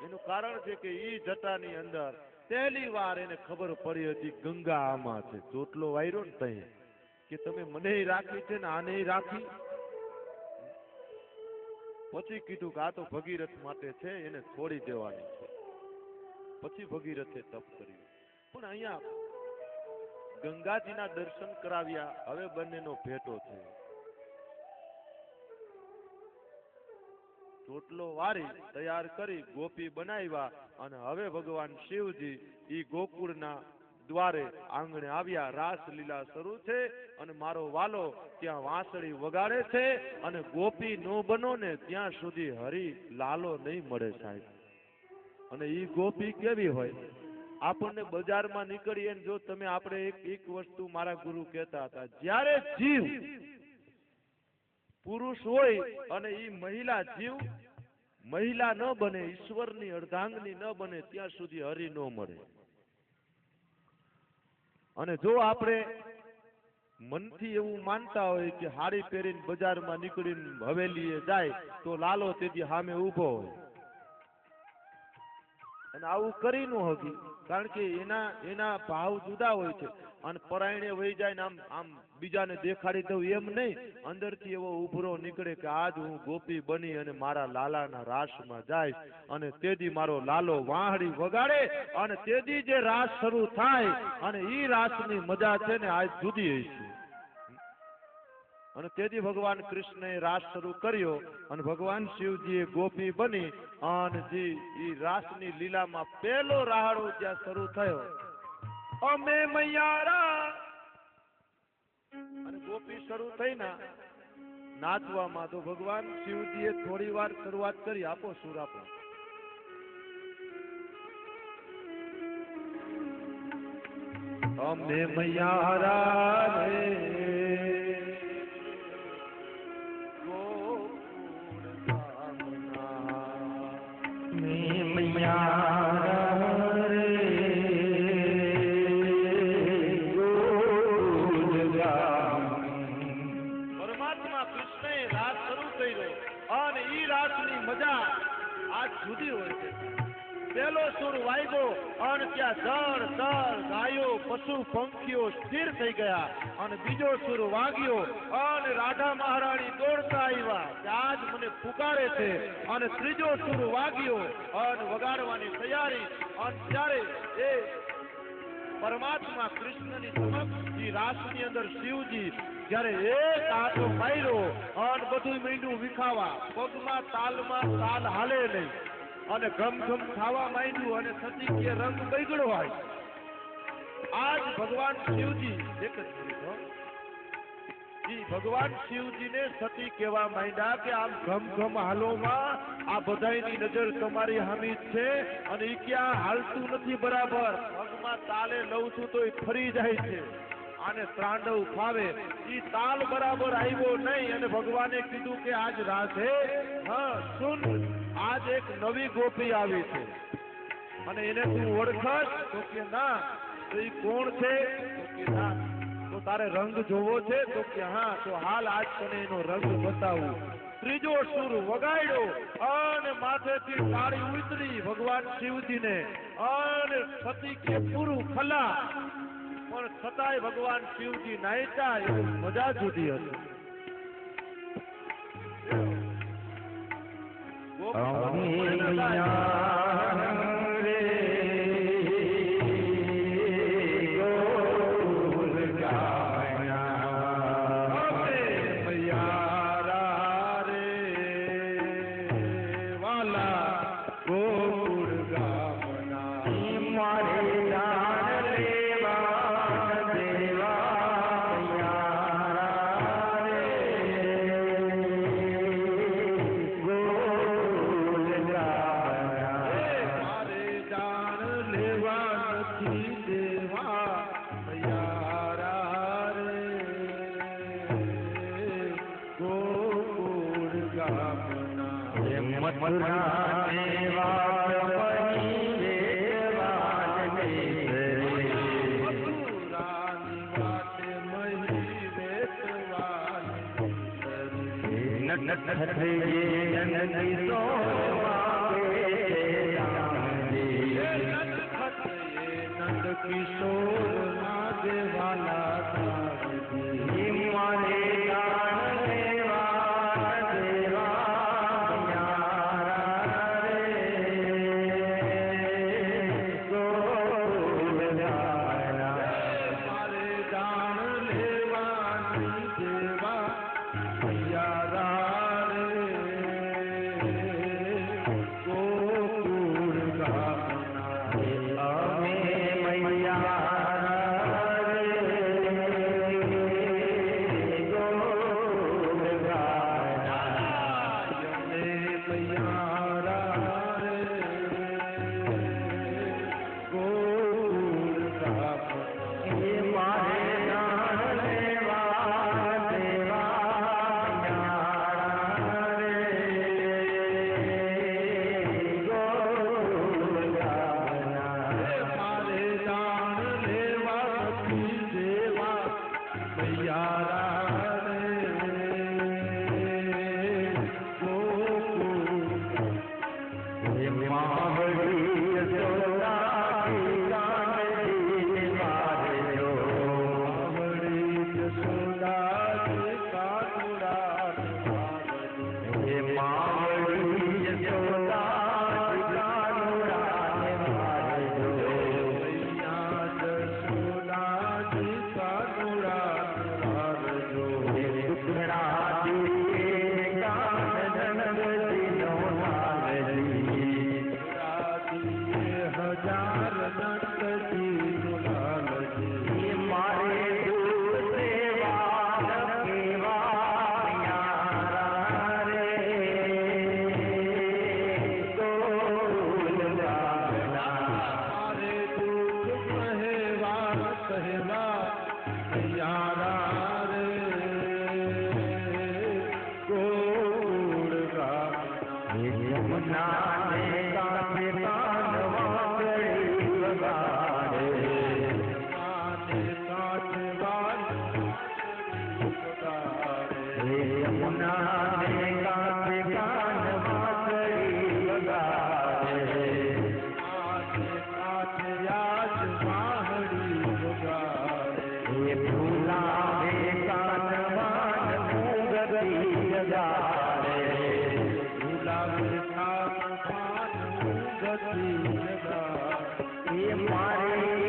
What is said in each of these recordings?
એનું કારણ છે કે ઈ જટાની અંદર પહેલી વાર એને ખબર પડી હતી ગંગા આમાં છે. ચોટલો વાયરો ને તઈ કે તમે મને રાખી છે ને આને રાખી. પછી કીધું કે આ તો ભગીરથ માટે છે, એને છોડી દેવાની છે. પછી ભગીરથે તપ કર્યું. પણ અહીંયા ગંગાજીના દર્શન કરાવ્યા. હવે બંનેનો ભેટો થયો. ચોટલો વારી તૈયાર કરી ગોપી બનાવ્યા અને હવે ભગવાન શિવજી ઈ ગોકુળના દ્વારે આંગણે આવ્યા. રાસલીલા શરૂ છે અને મારો વાલો ત્યાં વાંસળી વગાડે છે અને ગોપી નો બનો ને ત્યાં સુધી હરી લાલો નહીં મળે સાહેબ. અને ઈ ગોપી કેવી હોય? આપણને બજારમાં નીકળીએ જો તમે આપણે એક વસ્તુ મારા ગુરુ કહેતા હતા, જ્યારે જીવ પુરુષ હોય અને ઈ મહિલા જીવ મહિલા ન બને, ઈશ્વરની અર્ધાંગની ન બને ત્યાં સુધી હરી ન મળે. અને જો આપણે મનથી એવું માનતા હોય કે હાડી પહેરીને બજારમાં નીકળીને હવેલીએ જાય તો લાલો તેથી સામે ઊભો હોય, અને આવું કરી ન હકી, કારણ કે એના ભાવ જુદા હોય છે. અને પરાયણે વહી જાય ને આમ બીજાને દેખાડી દઉં એમ નહીં, અંદરથી એવો ઉભરો નીકળે કે આજ હું ગોપી બની અને મારા લાલાના રાસમાં જાય અને તેથી મારો લાલો વાહડી વગાડે અને તેથી જે રાસ શરૂ થાય અને ઈ રાસની મજા છે ને આજ જુદી હશે. અને તેથી ભગવાન કૃષ્ણએ રાસ શરૂ કર્યો અને ભગવાન શિવજીએ ગોપી બની અને ઈ રાસની લીલામાં પહેલો રાહડો જ્યાં શરૂ થયો, અમે મૈયારા, અને ગોપી શરૂ થઈ ના નાચવામાં, તો ભગવાન શિવજીએ થોડી વાર શરૂઆત કરી. આપો સુર આપો. અમે મૈયારા રે પરમાત્મા કૃષ્ણએ રાસ શરૂ કર્યો અને ઈ રાસની મજા આજ જુદી હોય છે. પહેલો સુર વાગ્યો અને ત્યાં જળ તળ ગાયો પશુ પંખીઓ સ્થિર થઈ ગયા અને બીજો સુર વાગ્યો અને રાધા મહારાણી દોડતા આવ્યા કે આજ મને પુકારે છે. અને ત્રીજો સુર વાગ્યો અને વગાડવાની તૈયારી. અને ત્યારે એ પરમાત્મા કૃષ્ણની સમક્ષ રાસની અંદર શિવજી જ્યારે એક આંટો માર્યો અને બધું મીંડું વિખાવા, પગમાં તાલમાં તાલ હાલે નહીં અને ઘમ ખાવા માંડ્યું અને સતીકીય રંગ બગડ્યો હોય. આજ ભગવાન શિવજી એક જ મિનિટ, ભગવાન શિવજીને સતી કહેવા માંડ્યા કે આમ ઘમ હાલોમાં આ બધાની નજર તમારી હામી છે અને ઈ ક્યાં હાલતું નથી બરાબર, પગમાં તાલે લઉં છું તો એ ફરી જાય છે, આને ત્રાંડવ ફાવે. ઈ તાલ બરાબર આવ્યો નહીં અને ભગવાને કીધું કે આજ રાધે હા સુન, આજ એક નવી ગોપી આવી છે અને એને તું ઓળખશ? તો કે ના. તો ઈ કોણ છે? તો કે ના. તો તારે રંગ જોવો છે? તો કે હા. તો હાલ આજ તને એનો રંગ બતાવું. ત્રીજો સુર વગાડ્યો અને માથેથી તાળી ઉતરી ભગવાન શિવજીને અને સતી કે પૂરું ખલા, પણ છતાંય ભગવાન શિવજી નાચતા એવી મજા જુદી હતી. નટ यमुना ने कांधे कानवा गई बगाड़े यमुना ने कांधे कानवा गई बगाड़े ये फूला में कानवान मूंगती जगाड़े ये मारे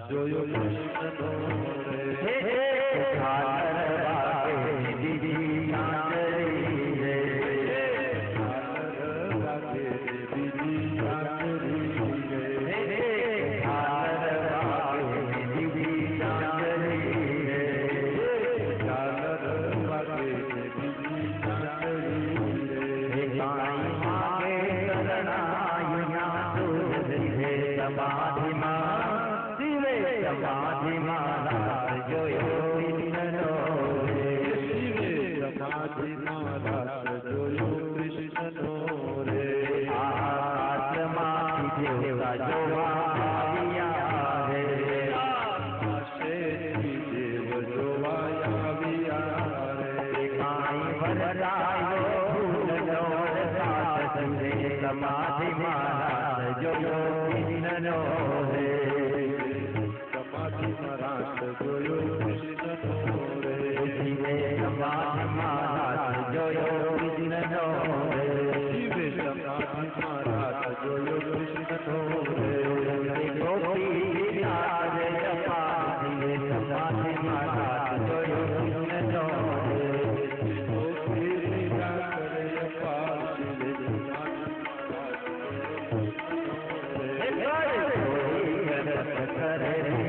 जो यारा रे સમાધિમાં શિવે સમાધિમાં રાસ જોયો કૃષ્ણનો રે શિવે સમાધિમાં રાસ જોયો કૃષ્ણનો રે આકાશમાંથી દેવતા જોવા આવ્યા રે આકાશેથી દેવ જોવા આવ્યા રે કાંઈ વરસાયો ફૂલનો વરસાદ શિવે સમાધિમાં રાસ જોયો કૃષ્ણનો રે સમાધિમાં રાસ જોયો કૃષ્ણનો રે શિવે સમાધિમાં રાસ જોયો કૃષ્ણનો રે શિવે સમાધિમાં રાસ જોયો કૃષ્ણનો રે ગોપી વિરાજે જપા શિવે સમાધિમાં રાસ જોયો કૃષ્ણનો રે ગોપી લીલા કરે અપાર શિવે સમાધિમાં રાસ જોયો કૃષ્ણનો રે કોઈ રસ કરે રે